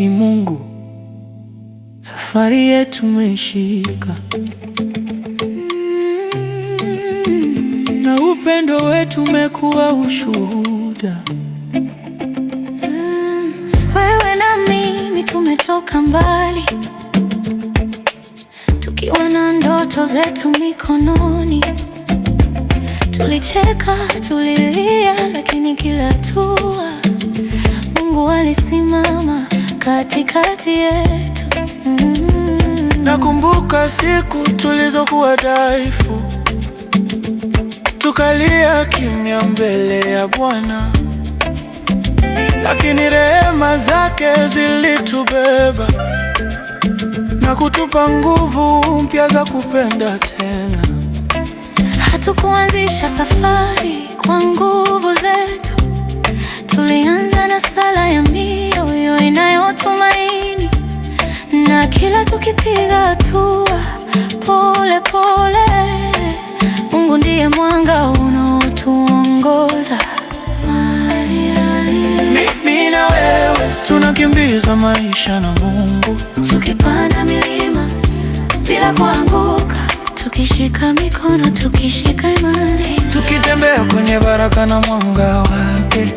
Mungu, safari yetu umeshika, na upendo wetu umekuwa ushuhuda. Wewe na mimi tumetoka mbali, tukiwa na ndoto zetu mikononi. Tulicheka, tulilia, lakini kila hatua Mungu alisimama katikati yetu. Nakumbuka siku tulizokuwa dhaifu, tukalia kimya mbele ya Bwana, lakini rehema zake zilitubeba na kutupa nguvu mpya za kupenda tena. Hatukuanzisha safari kwa nguvu zetu, tulianza na sala ya mioyo inayotumaini, na kila tukipiga hatua pole pole, Mungu ndiye mwanga unaotuongoza. Mimi na wewe tunakimbiza maisha na Mungu, tukipanda milima bila kuanguka, tukishika mikono, tukishika imani, tukitembea kwenye baraka na mwanga wake.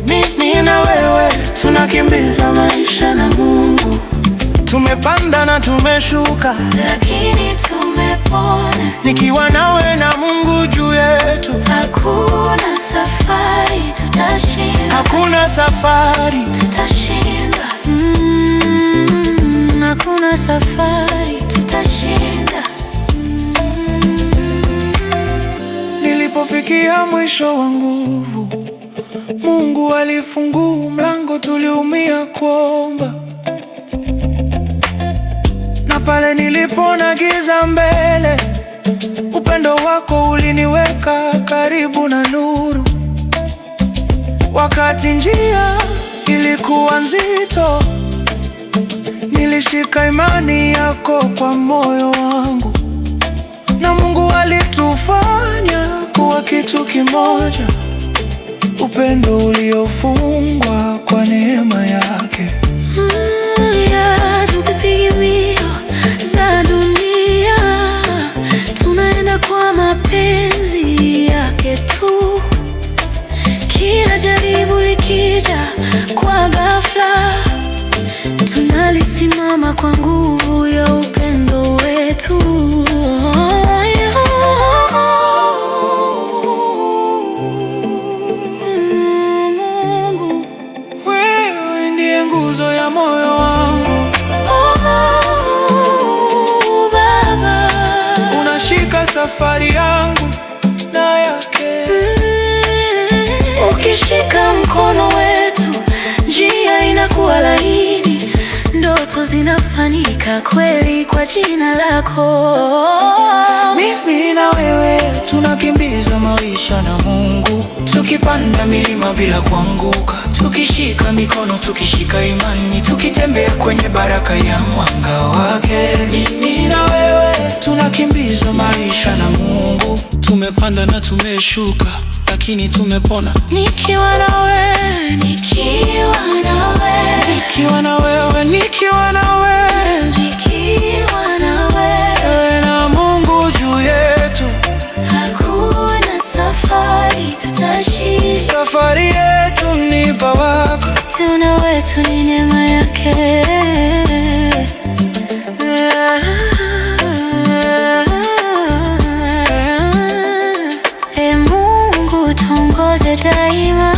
Mimi na wewe tunakimbiza maisha na Mungu, tumepanda na tumeshuka, lakini tumepona. Nikiwa nawe na Mungu juu yetu, hakuna safari tutashinda, hakuna safari tutashinda. Hakuna safari tutashinda. Nilipofikia mwisho wa nguvu, Mungu alifungua mlango tuliumia kuomba, na pale nilipona giza mbele, upendo wako uliniweka karibu na nuru. Wakati njia ilikuwa nzito, nilishika imani yako kwa moyo wangu, na Mungu alitufanya kuwa kitu kimoja, upendo uliofungwa kwa neema yake. Tupige mbio za dunia, tunaenda kwa mapenzi yake tu. Kila jaribu likija kwa ghafla, tunalisimama kwa nguvu ya upendo wetu. Mungu, wewe ndiye nguzo ya moyo wangu. Baba, unashika safari yangu na yake. Ukishika mkono wetu, njia inakuwa laini, ndoto zinafanyika kweli kwa jina lako. Mimi na wewe tunakimbiza maisha na Mungu, tukipanda milima bila kuanguka, tukishika mikono, tukishika imani, tukitembea kwenye baraka ya mwanga wake. Mimi na wewe tunakimbiza maisha na Mungu, tumepanda na tumeshuka, lakini tumepona. Nikiwa na wewe, nikiwa na wewe, nikiwa na wewe, nikiwa na wewe, nikiwa na wewe, na Mungu juu yetu, hakuna safari tutashinda. Safari yetu ni baraka, tuna wetu ni neema yake. Mungu tuongoze daima.